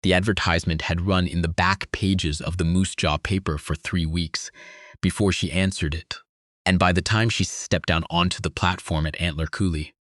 The advertisement had run in the back pages of the Moose Jaw paper for 3 weeks before she answered it, and by the time she stepped down onto the platform at Antler Coulee,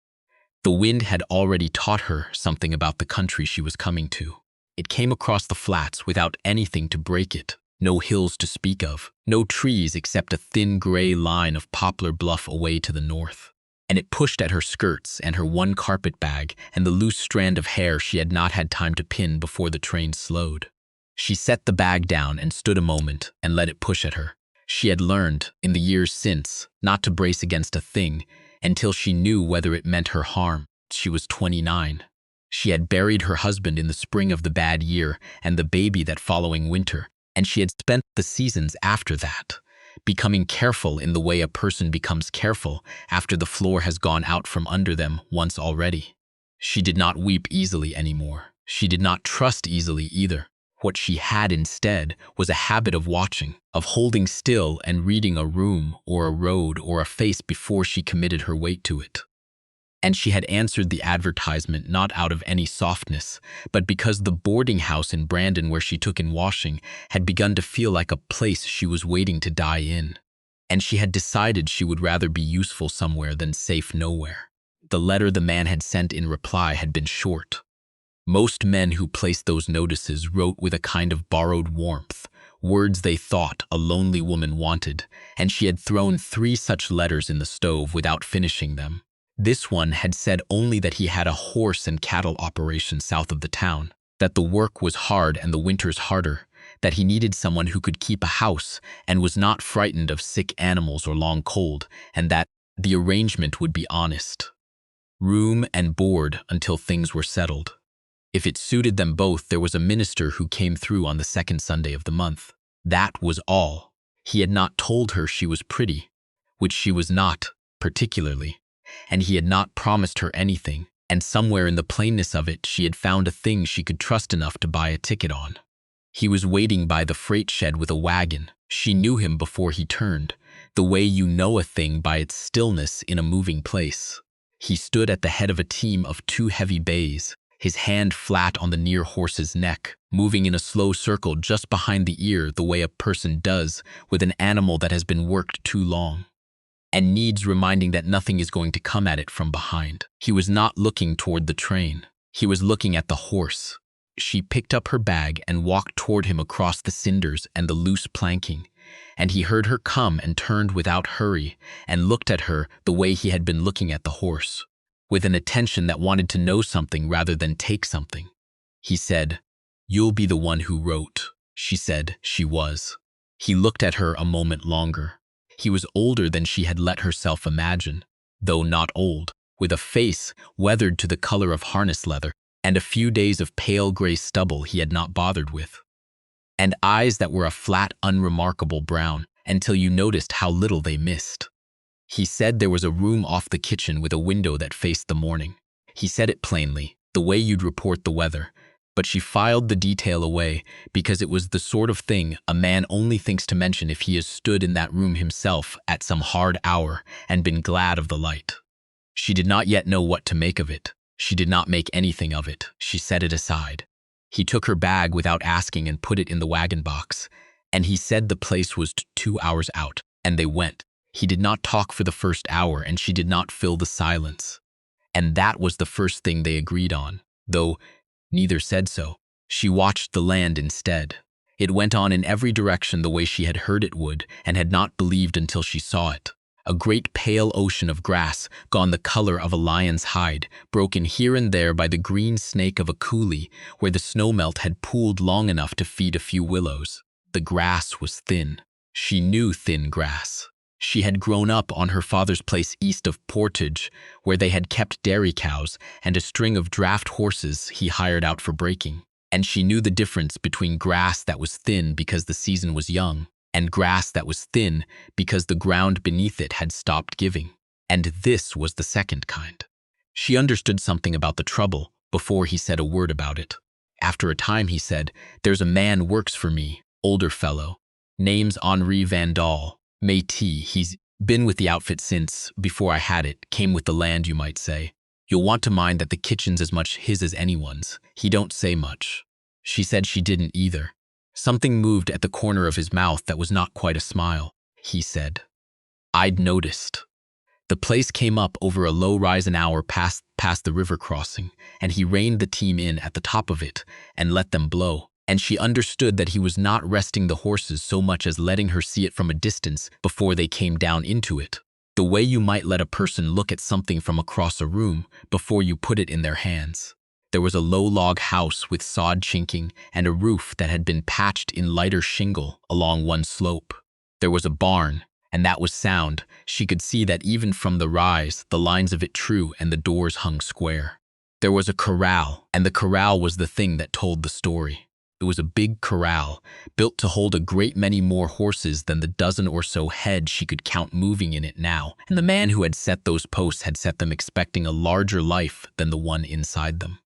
the wind had already taught her something about the country she was coming to. It came across the flats without anything to break it, no hills to speak of, no trees except a thin gray line of Poplar Bluff away to the north. And it pushed at her skirts and her one carpet bag and the loose strand of hair she had not had time to pin before the train slowed. She set the bag down and stood a moment and let it push at her. She had learned, in the years since, not to brace against a thing until she knew whether it meant her harm. She was 29. She had buried her husband in the spring of the bad year and the baby that following winter, and she had spent the seasons after that, becoming careful in the way a person becomes careful after the floor has gone out from under them once already. She did not weep easily anymore. She did not trust easily either. What she had instead was a habit of watching, of holding still and reading a room or a road or a face before she committed her weight to it. And she had answered the advertisement not out of any softness, but because the boarding house in Brandon where she took in washing had begun to feel like a place she was waiting to die in. And she had decided she would rather be useful somewhere than safe nowhere. The letter the man had sent in reply had been short. Most men who placed those notices wrote with a kind of borrowed warmth, words they thought a lonely woman wanted, and she had thrown 3 such letters in the stove without finishing them. This one had said only that he had a horse and cattle operation south of the town, that the work was hard and the winters harder, that he needed someone who could keep a house and was not frightened of sick animals or long cold, and that the arrangement would be honest. Room and board until things were settled. If it suited them both, there was a minister who came through on the 2nd Sunday of the month. That was all. He had not told her she was pretty, which she was not, particularly, and he had not promised her anything, and somewhere in the plainness of it she had found a thing she could trust enough to buy a ticket on. He was waiting by the freight shed with a wagon. She knew him before he turned, the way you know a thing by its stillness in a moving place. He stood at the head of a team of 2 heavy bays, his hand flat on the near horse's neck, moving in a slow circle just behind the ear the way a person does with an animal that has been worked too long, and needs reminding that nothing is going to come at it from behind. He was not looking toward the train. He was looking at the horse. She picked up her bag and walked toward him across the cinders and the loose planking, and he heard her come and turned without hurry and looked at her the way he had been looking at the horse, with an attention that wanted to know something rather than take something. He said, "You'll be the one who wrote." She said she was. He looked at her a moment longer. He was older than she had let herself imagine, though not old, with a face weathered to the color of harness leather and a few days of pale gray stubble he had not bothered with, and eyes that were a flat, unremarkable brown until you noticed how little they missed. He said there was a room off the kitchen with a window that faced the morning. He said it plainly, the way you'd report the weather, but she filed the detail away because it was the sort of thing a man only thinks to mention if he has stood in that room himself at some hard hour and been glad of the light. She did not yet know what to make of it. She did not make anything of it. She set it aside. He took her bag without asking and put it in the wagon box, and he said the place was 2 hours out, and they went. He did not talk for the first hour, and she did not fill the silence. And that was the first thing they agreed on, though neither said so. She watched the land instead. It went on in every direction the way she had heard it would and had not believed until she saw it. A great pale ocean of grass, gone the color of a lion's hide, broken here and there by the green snake of a coulee where the snowmelt had pooled long enough to feed a few willows. The grass was thin. She knew thin grass. She had grown up on her father's place east of Portage, where they had kept dairy cows and a string of draft horses he hired out for breaking. And she knew the difference between grass that was thin because the season was young, and grass that was thin because the ground beneath it had stopped giving. And this was the second kind. She understood something about the trouble before he said a word about it. After a time he said, "There's a man works for me, older fellow. Name's Henri Vandal. Métis. He's been with the outfit since, before I had it, came with the land, you might say. You'll want to mind that the kitchen's as much his as anyone's. He don't say much." She said she didn't either. Something moved at the corner of his mouth that was not quite a smile, he said. I'd noticed. The place came up over a low rise an hour past the river crossing, and he reined the team in at the top of it and let them blow. And she understood that he was not resting the horses so much as letting her see it from a distance before they came down into it. The way you might let a person look at something from across a room before you put it in their hands. There was a low log house with sod chinking and a roof that had been patched in lighter shingle along one slope. There was a barn, and that was sound. She could see that even from the rise, the lines of it true and the doors hung square. There was a corral, and the corral was the thing that told the story. It was a big corral, built to hold a great many more horses than the dozen or so head she could count moving in it now, and the man who had set those posts had set them expecting a larger life than the one inside them.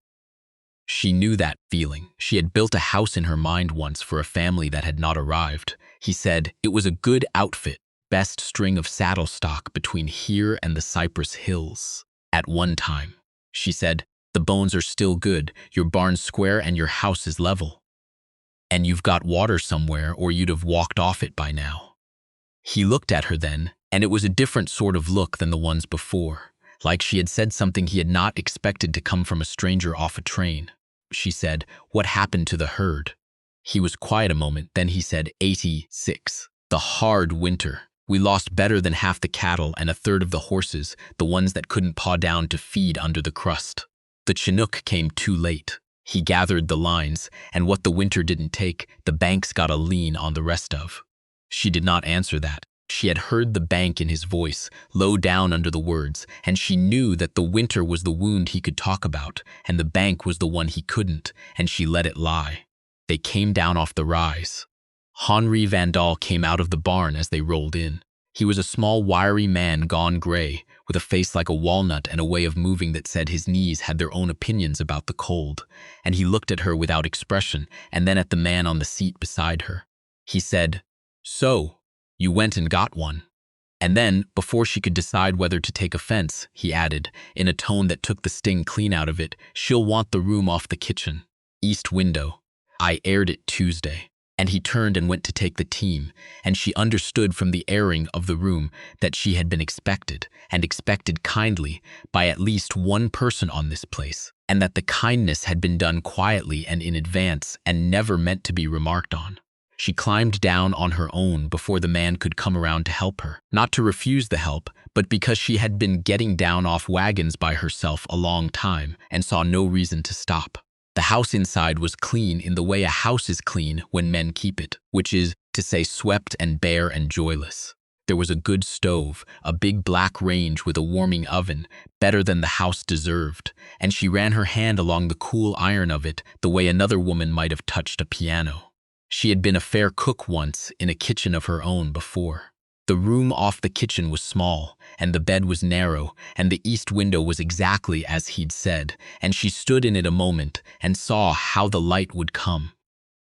She knew that feeling. She had built a house in her mind once for a family that had not arrived. He said, it was a good outfit, best string of saddle stock between here and the Cypress Hills. At one time, she said, the bones are still good, your barn's square and your house is level. And you've got water somewhere or you'd have walked off it by now. He looked at her then, and it was a different sort of look than the ones before, like she had said something he had not expected to come from a stranger off a train. She said, what happened to the herd? He was quiet a moment, then he said, 86. The hard winter. We lost better than half the cattle and a third of the horses, the ones that couldn't paw down to feed under the crust. The Chinook came too late. He gathered the lines, and what the winter didn't take, the banks got a lien on the rest of. She did not answer that. She had heard the bank in his voice, low down under the words, and she knew that the winter was the wound he could talk about, and the bank was the one he couldn't, and she let it lie. They came down off the rise. Henri Vandal came out of the barn as they rolled in. He was a small, wiry man gone gray, with a face like a walnut and a way of moving that said his knees had their own opinions about the cold, and he looked at her without expression and then at the man on the seat beside her. He said, so, you went and got one. And then, before she could decide whether to take offense, he added, in a tone that took the sting clean out of it, she'll want the room off the kitchen. East window. I aired it Tuesday. And he turned and went to take the team, and she understood from the airing of the room that she had been expected, and expected kindly, by at least one person on this place, and that the kindness had been done quietly and in advance and never meant to be remarked on. She climbed down on her own before the man could come around to help her, not to refuse the help, but because she had been getting down off wagons by herself a long time and saw no reason to stop. The house inside was clean in the way a house is clean when men keep it, which is to say swept and bare and joyless. There was a good stove, a big black range with a warming oven, better than the house deserved, and she ran her hand along the cool iron of it the way another woman might have touched a piano. She had been a fair cook once in a kitchen of her own before. The room off the kitchen was small, and the bed was narrow, and the east window was exactly as he'd said, and she stood in it a moment and saw how the light would come.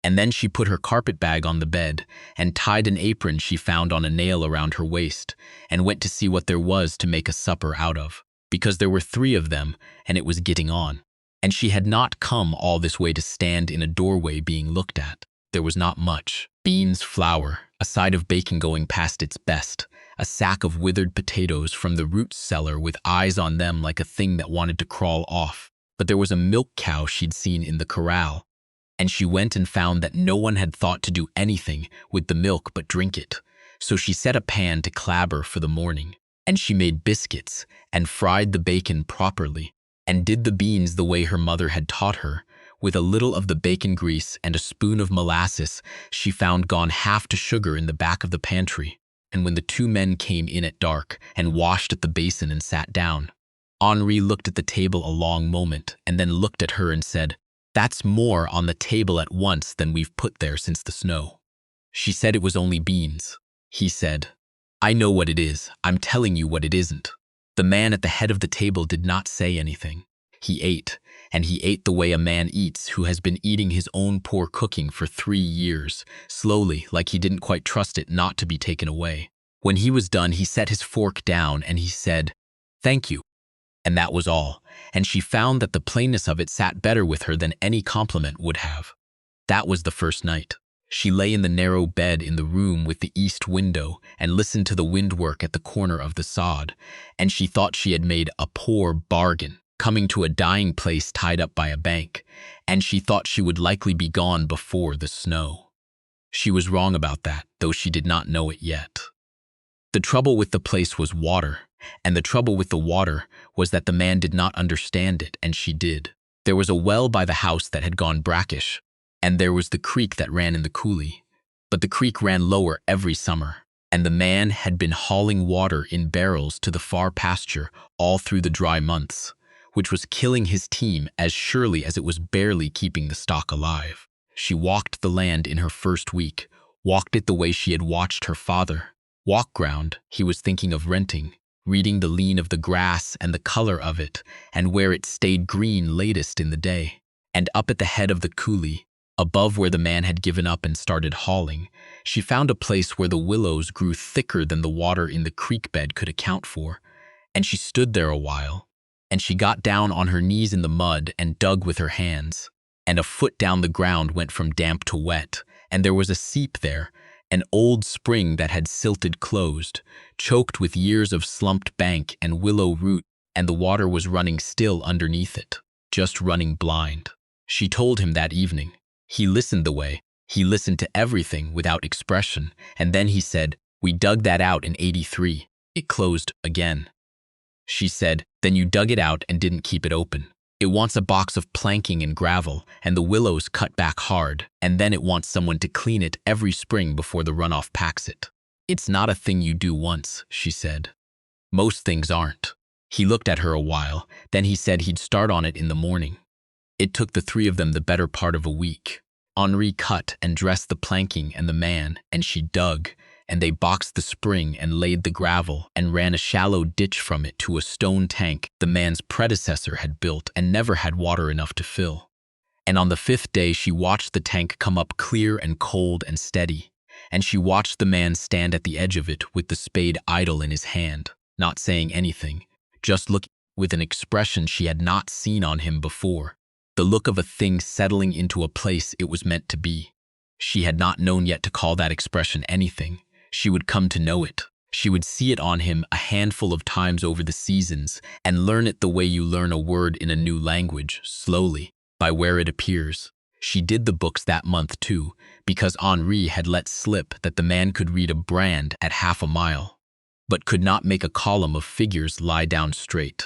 And then she put her carpetbag on the bed and tied an apron she found on a nail around her waist and went to see what there was to make a supper out of, because there were 3 of them and it was getting on. And she had not come all this way to stand in a doorway being looked at. There was not much. Beans, flour, a side of bacon going past its best, a sack of withered potatoes from the root cellar with eyes on them like a thing that wanted to crawl off. But there was a milk cow she'd seen in the corral, and she went and found that no one had thought to do anything with the milk but drink it. So she set a pan to clabber for the morning, and she made biscuits and fried the bacon properly and did the beans the way her mother had taught her, with a little of the bacon grease and a spoon of molasses she found gone half to sugar in the back of the pantry. And when the 2 men came in at dark and washed at the basin and sat down, Henri looked at the table a long moment and then looked at her and said, that's more on the table at once than we've put there since the snow. She said it was only beans. He said, I know what it is. I'm telling you what it isn't. The man at the head of the table did not say anything. He ate, and he ate the way a man eats who has been eating his own poor cooking for 3 years, slowly, like he didn't quite trust it not to be taken away. When he was done, he set his fork down and he said, thank you. And that was all, and she found that the plainness of it sat better with her than any compliment would have. That was the first night. She lay in the narrow bed in the room with the east window and listened to the windwork at the corner of the sod, and she thought she had made a poor bargain, coming to a dying place tied up by a bank, and she thought she would likely be gone before the snow. She was wrong about that, though she did not know it yet. The trouble with the place was water, and the trouble with the water was that the man did not understand it, and she did. There was a well by the house that had gone brackish, and there was the creek that ran in the coulee. But the creek ran lower every summer, and the man had been hauling water in barrels to the far pasture all through the dry months, which was killing his team as surely as it was barely keeping the stock alive. She walked the land in her first week, walked it the way she had watched her father. Walk ground he was thinking of renting, reading the lean of the grass and the color of it, and where it stayed green latest in the day. And up at the head of the coulee, above where the man had given up and started hauling, she found a place where the willows grew thicker than the water in the creek bed could account for, and she stood there a while, and she got down on her knees in the mud and dug with her hands, and a foot down the ground went from damp to wet, and there was a seep there, an old spring that had silted closed, choked with years of slumped bank and willow root, and the water was running still underneath it, just running blind. She told him that evening. He listened the way. He listened to everything without expression, and then he said, "We dug that out in '83. It closed again." She said, "Then you dug it out and didn't keep it open. It wants a box of planking and gravel, and the willows cut back hard, and then it wants someone to clean it every spring before the runoff packs it. It's not a thing you do once," she said. "Most things aren't." He looked at her a while, then he said he'd start on it in the morning. It took the three of them the better part of a week. Henri cut and dressed the planking and the man, and she dug, and they boxed the spring and laid the gravel and ran a shallow ditch from it to a stone tank the man's predecessor had built and never had water enough to fill. And on the fifth day she watched the tank come up clear and cold and steady, and she watched the man stand at the edge of it with the spade idle in his hand, not saying anything, just looking with an expression she had not seen on him before, the look of a thing settling into a place it was meant to be. She had not known yet to call that expression anything. She would come to know it. She would see it on him a handful of times over the seasons and learn it the way you learn a word in a new language, slowly, by where it appears. She did the books that month too, because Henri had let slip that the man could read a brand at half a mile, but could not make a column of figures lie down straight.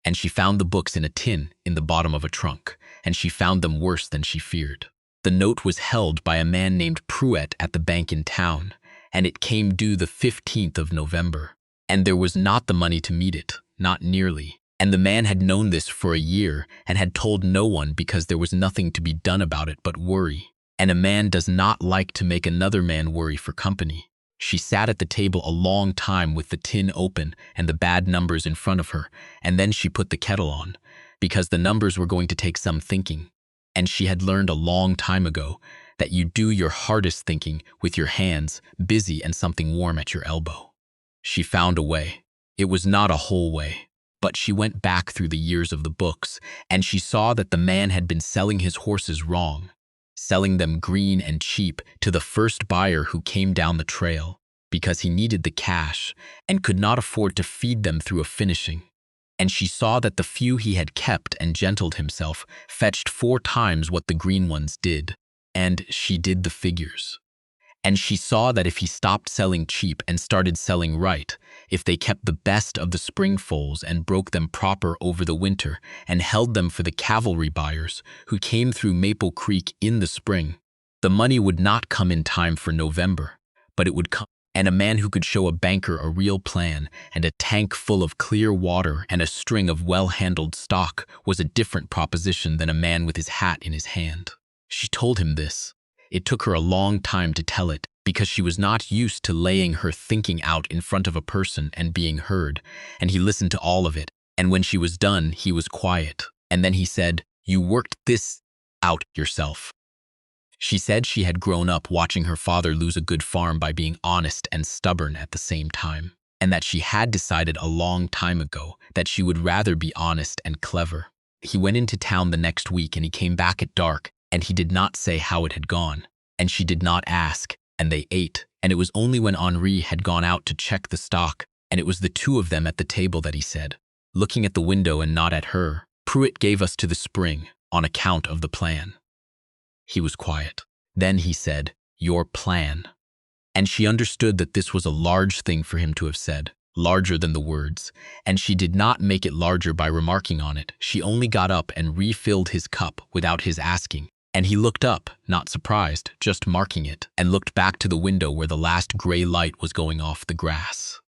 And she found the books in a tin in the bottom of a trunk, and she found them worse than she feared. The note was held by a man named Pruett at the bank in town, and it came due the 15th of November. And there was not the money to meet it, not nearly. And the man had known this for a year and had told no one because there was nothing to be done about it but worry. And a man does not like to make another man worry for company. She sat at the table a long time with the tin open and the bad numbers in front of her, and then she put the kettle on, because the numbers were going to take some thinking. And she had learned a long time ago that you do your hardest thinking with your hands busy and something warm at your elbow. She found a way. It was not a whole way, but she went back through the years of the books, and she saw that the man had been selling his horses wrong, selling them green and cheap to the first buyer who came down the trail, because he needed the cash and could not afford to feed them through a finishing. And she saw that the few he had kept and gentled himself fetched 4 times what the green ones did. And she did the figures. And she saw that if he stopped selling cheap and started selling right, if they kept the best of the spring foals and broke them proper over the winter and held them for the cavalry buyers who came through Maple Creek in the spring, the money would not come in time for November, but it would come. And a man who could show a banker a real plan and a tank full of clear water and a string of well-handled stock was a different proposition than a man with his hat in his hand. She told him this. It took her a long time to tell it because she was not used to laying her thinking out in front of a person and being heard, and he listened to all of it, and when she was done, he was quiet, and then he said, "You worked this out yourself." She said she had grown up watching her father lose a good farm by being honest and stubborn at the same time, and that she had decided a long time ago that she would rather be honest and clever. He went into town the next week and he came back at dark, and he did not say how it had gone, and she did not ask, and they ate, and it was only when Henri had gone out to check the stock, and it was the two of them at the table that he said, looking at the window and not at her, "Pruitt gave us to the spring on account of the plan." He was quiet. Then he said, "Your plan." And she understood that this was a large thing for him to have said, larger than the words, and she did not make it larger by remarking on it. She only got up and refilled his cup without his asking, and he looked up, not surprised, just marking it, and looked back to the window where the last gray light was going off the grass.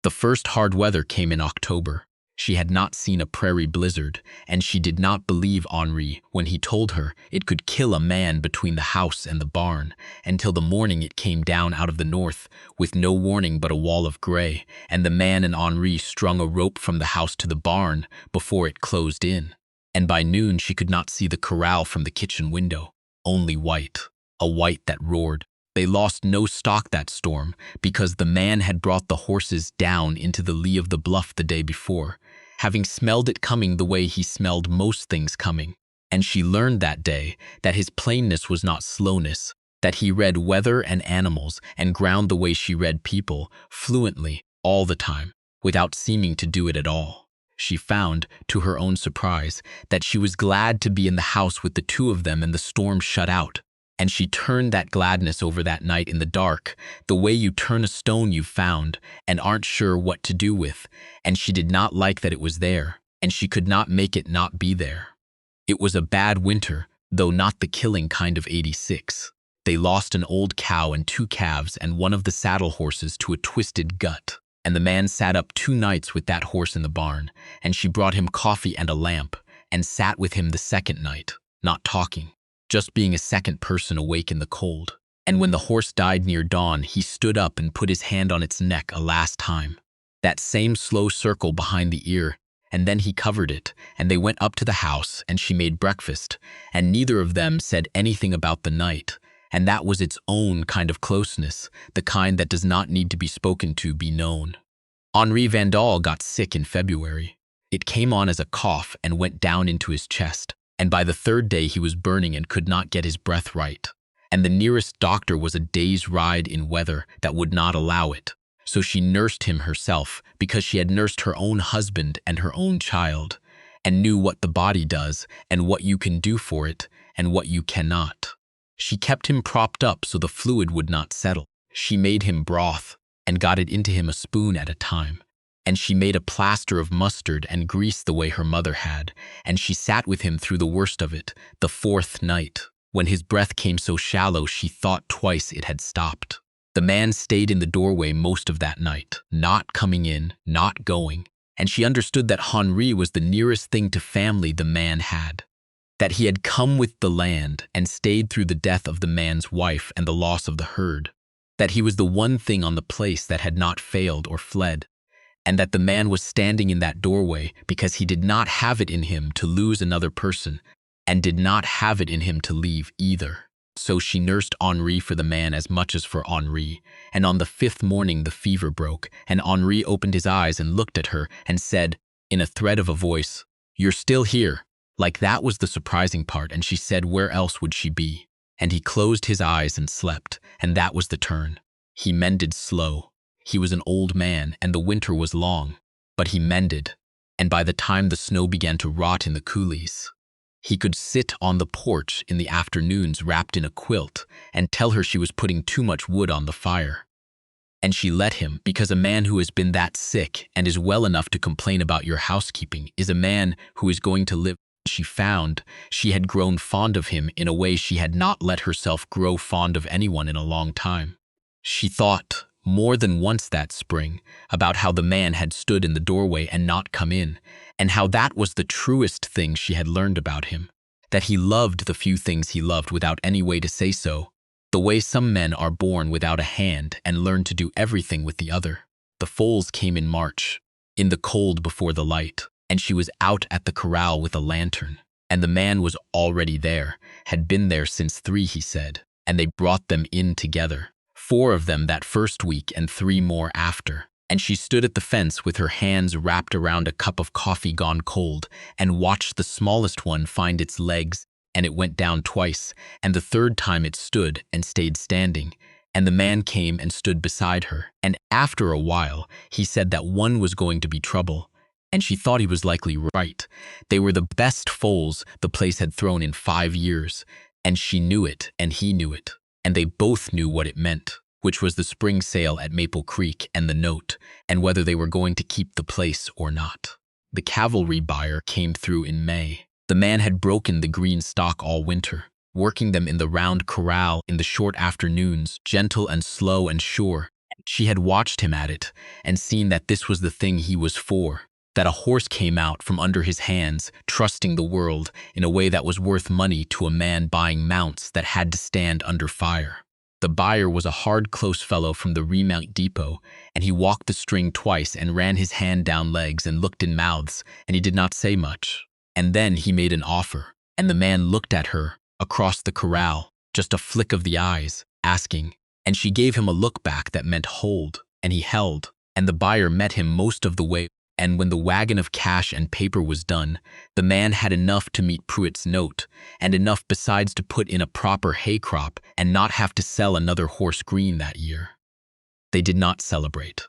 The first hard weather came in October. She had not seen a prairie blizzard, and she did not believe Henri when he told her it could kill a man between the house and the barn, until the morning it came down out of the north, with no warning but a wall of gray, and the man and Henri strung a rope from the house to the barn before it closed in. And by noon she could not see the corral from the kitchen window, only white, a white that roared. They lost no stock that storm, because the man had brought the horses down into the lee of the bluff the day before, having smelled it coming the way he smelled most things coming. And she learned that day that his plainness was not slowness, that he read weather and animals and ground the way she read people, fluently, all the time, without seeming to do it at all. She found, to her own surprise, that she was glad to be in the house with the two of them and the storm shut out. And she turned that gladness over that night in the dark, the way you turn a stone you've found and aren't sure what to do with, and she did not like that it was there, and she could not make it not be there. It was a bad winter, though not the killing kind of '86. They lost an old cow and 2 calves and one of the saddle horses to a twisted gut, and the man sat up 2 nights with that horse in the barn, and she brought him coffee and a lamp, and sat with him the second night, not talking, just being a second person awake in the cold. And when the horse died near dawn, he stood up and put his hand on its neck a last time. That same slow circle behind the ear, and then he covered it, and they went up to the house, and she made breakfast, and neither of them said anything about the night, and that was its own kind of closeness, the kind that does not need to be spoken to be known. Henri Vandal got sick in February. It came on as a cough and went down into his chest, and by the 3rd day he was burning and could not get his breath right. And the nearest doctor was a day's ride in weather that would not allow it. So she nursed him herself, because she had nursed her own husband and her own child, and knew what the body does, and what you can do for it, and what you cannot. She kept him propped up so the fluid would not settle. She made him broth, and got it into him a spoon at a time. And she made a plaster of mustard and grease the way her mother had, and she sat with him through the worst of it, the 4th night, when his breath came so shallow she thought twice it had stopped. The man stayed in the doorway most of that night, not coming in, not going, and she understood that Henri was the nearest thing to family the man had, that he had come with the land and stayed through the death of the man's wife and the loss of the herd, that he was the one thing on the place that had not failed or fled, and that the man was standing in that doorway because he did not have it in him to lose another person, and did not have it in him to leave either. So she nursed Henri for the man as much as for Henri, and on the 5th morning the fever broke, and Henri opened his eyes and looked at her and said, in a thread of a voice, "You're still here." Like that was the surprising part, and she said where else would she be? And he closed his eyes and slept, and that was the turn. He mended slow. He was an old man, and the winter was long, but he mended, and by the time the snow began to rot in the coulees, he could sit on the porch in the afternoons wrapped in a quilt and tell her she was putting too much wood on the fire. And she let him, because a man who has been that sick and is well enough to complain about your housekeeping is a man who is going to live. She found she had grown fond of him in a way she had not let herself grow fond of anyone in a long time. She thought, more than once that spring, about how the man had stood in the doorway and not come in, and how that was the truest thing she had learned about him, that he loved the few things he loved without any way to say so, the way some men are born without a hand and learn to do everything with the other. The foals came in March, in the cold before the light, and she was out at the corral with a lantern, and the man was already there, had been there since 3, he said, and they brought them in together. 4 of them that first week and 3 more after, and she stood at the fence with her hands wrapped around a cup of coffee gone cold and watched the smallest one find its legs and it went down twice, and the third time it stood and stayed standing, and the man came and stood beside her, and after a while he said that one was going to be trouble, and she thought he was likely right. They were the best foals the place had thrown in 5 years, and she knew it and he knew it, and they both knew what it meant, which was the spring sale at Maple Creek and the note, and whether they were going to keep the place or not. The cavalry buyer came through in May. The man had broken the green stock all winter, working them in the round corral in the short afternoons, gentle and slow and sure. She had watched him at it and seen that this was the thing he was for, that a horse came out from under his hands, trusting the world in a way that was worth money to a man buying mounts that had to stand under fire. The buyer was a hard, close fellow from the remount depot, and he walked the string twice and ran his hand down legs and looked in mouths, and he did not say much. And then he made an offer, and the man looked at her across the corral, just a flick of the eyes, asking, and she gave him a look back that meant hold, and he held, and the buyer met him most of the way. And when the wagon of cash and paper was done, the man had enough to meet Pruitt's note, and enough besides to put in a proper hay crop and not have to sell another horse green that year. They did not celebrate.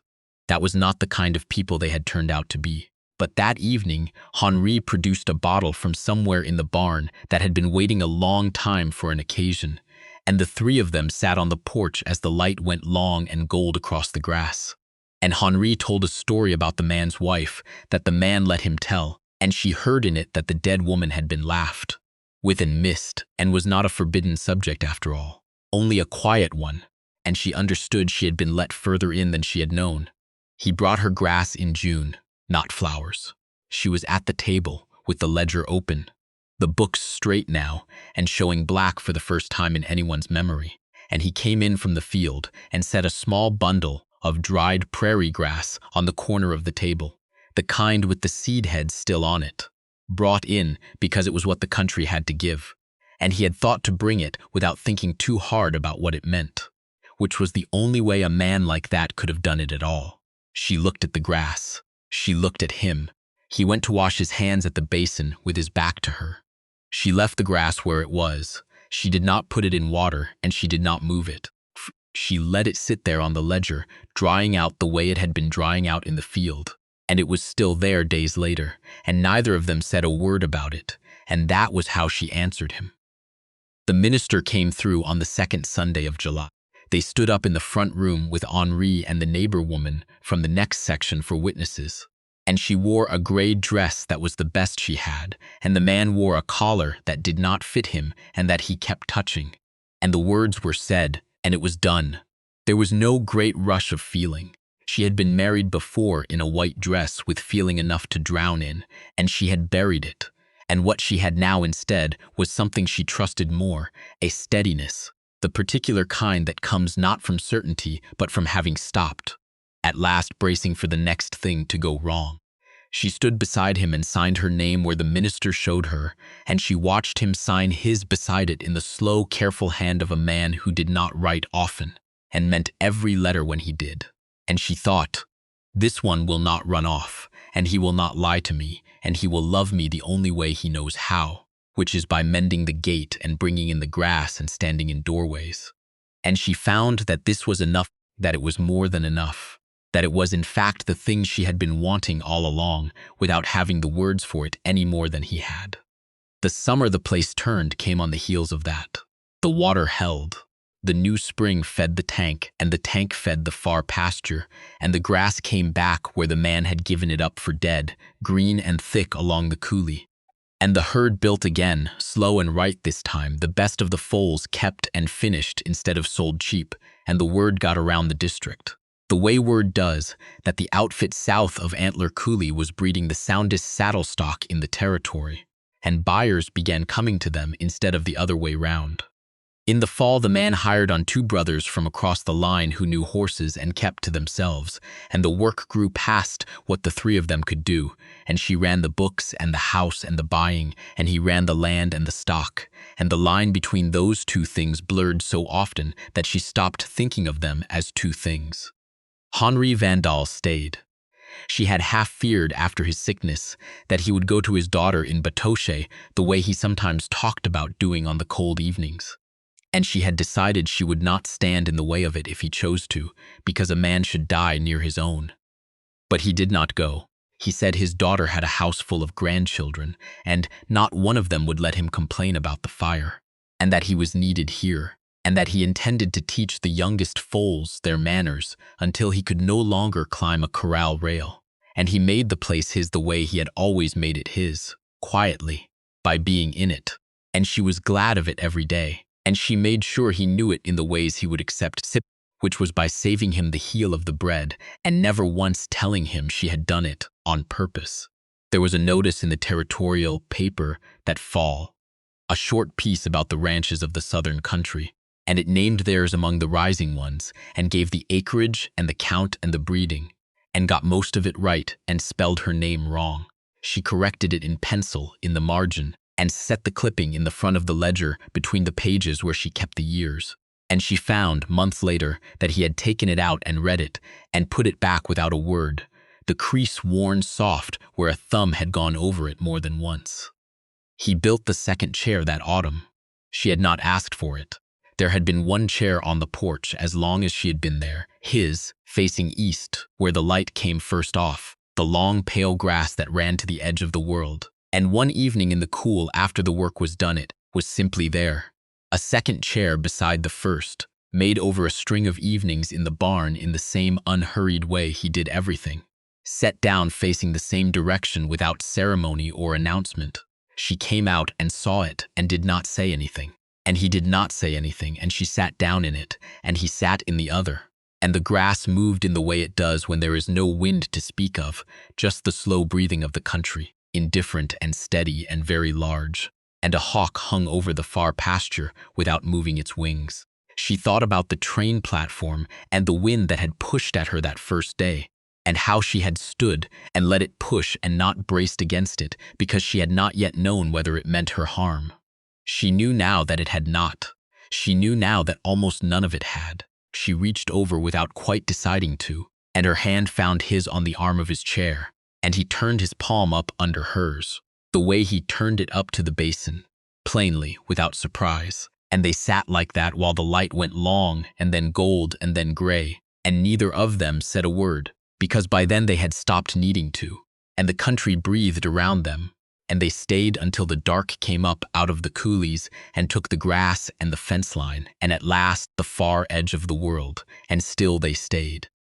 That was not the kind of people they had turned out to be. But that evening, Henri produced a bottle from somewhere in the barn that had been waiting a long time for an occasion, and the three of them sat on the porch as the light went long and gold across the grass. And Henri told a story about the man's wife that the man let him tell, and she heard in it that the dead woman had been laughed with and missed, and was not a forbidden subject after all, only a quiet one, and she understood she had been let further in than she had known. He brought her grass in June, not flowers. She was at the table, with the ledger open, the books straight now, and showing black for the first time in anyone's memory, and he came in from the field and set a small bundle of dried prairie grass on the corner of the table, the kind with the seed heads still on it, brought in because it was what the country had to give, and he had thought to bring it without thinking too hard about what it meant, which was the only way a man like that could have done it at all. She looked at the grass. She looked at him. He went to wash his hands at the basin with his back to her. She left the grass where it was. She did not put it in water, and she did not move it. She let it sit there on the ledger, drying out the way it had been drying out in the field, and it was still there days later, and neither of them said a word about it, and that was how she answered him. The minister came through on the second Sunday of July. They stood up in the front room with Henri and the neighbor woman from the next section for witnesses, and she wore a gray dress that was the best she had, and the man wore a collar that did not fit him and that he kept touching, and the words were said, and it was done. There was no great rush of feeling. She had been married before in a white dress with feeling enough to drown in, and she had buried it. And what she had now instead was something she trusted more, a steadiness, the particular kind that comes not from certainty but from having stopped, at last bracing for the next thing to go wrong. She stood beside him and signed her name where the minister showed her, and she watched him sign his beside it in the slow, careful hand of a man who did not write often, and meant every letter when he did. And she thought, this one will not run off, and he will not lie to me, and he will love me the only way he knows how, which is by mending the gate and bringing in the grass and standing in doorways. And she found that this was enough, that it was more than enough, that it was in fact the thing she had been wanting all along, without having the words for it any more than he had. The summer the place turned came on the heels of that. The water held. The new spring fed the tank, and the tank fed the far pasture, and the grass came back where the man had given it up for dead, green and thick along the coulee. And the herd built again, slow and right this time, the best of the foals kept and finished instead of sold cheap, and the word got around the district, the way word does, that the outfit south of Antler Coulee was breeding the soundest saddle stock in the territory, and buyers began coming to them instead of the other way round. In the fall, the man hired on 2 brothers from across the line who knew horses and kept to themselves, and the work grew past what the 3 of them could do, and she ran the books and the house and the buying, and he ran the land and the stock, and the line between those 2 things blurred so often that she stopped thinking of them as 2 things. Henri Vandal stayed. She had half feared after his sickness that he would go to his daughter in Batoshe the way he sometimes talked about doing on the cold evenings. And she had decided she would not stand in the way of it if he chose to, because a man should die near his own. But he did not go. He said his daughter had a house full of grandchildren, and not one of them would let him complain about the fire, and that he was needed here, and that he intended to teach the youngest foals their manners until he could no longer climb a corral rail. And he made the place his the way he had always made it his, quietly, by being in it. And she was glad of it every day, and she made sure he knew it in the ways he would accept, which was by saving him the heel of the bread and never once telling him she had done it on purpose. There was a notice in the territorial paper that fall, a short piece about the ranches of the southern country, and it named theirs among the rising ones and gave the acreage and the count and the breeding, and got most of it right and spelled her name wrong. She corrected it in pencil in the margin and set the clipping in the front of the ledger between the pages where she kept the years. And she found, months later, that he had taken it out and read it, and put it back without a word, the crease worn soft where a thumb had gone over it more than once. He built the second chair that autumn. She had not asked for it. There had been one chair on the porch as long as she had been there, his, facing east, where the light came first off, the long pale grass that ran to the edge of the world. And one evening in the cool after the work was done, it was simply there. A second chair beside the first, made over a string of evenings in the barn in the same unhurried way he did everything. Set down facing the same direction without ceremony or announcement. She came out and saw it and did not say anything. And he did not say anything, and she sat down in it, and he sat in the other. And the grass moved in the way it does when there is no wind to speak of, just the slow breathing of the country, indifferent and steady and very large. And a hawk hung over the far pasture without moving its wings. She thought about the train platform and the wind that had pushed at her that first day, and how she had stood and let it push and not braced against it because she had not yet known whether it meant her harm. She knew now that it had not. She knew now that almost none of it had. She reached over without quite deciding to, and her hand found his on the arm of his chair, and he turned his palm up under hers, the way he turned it up to the basin, plainly, without surprise. And they sat like that while the light went long and then gold and then gray, and neither of them said a word, because by then they had stopped needing to, and the country breathed around them, and they stayed until the dark came up out of the coulees and took the grass and the fence line, and at last the far edge of the world, and still they stayed.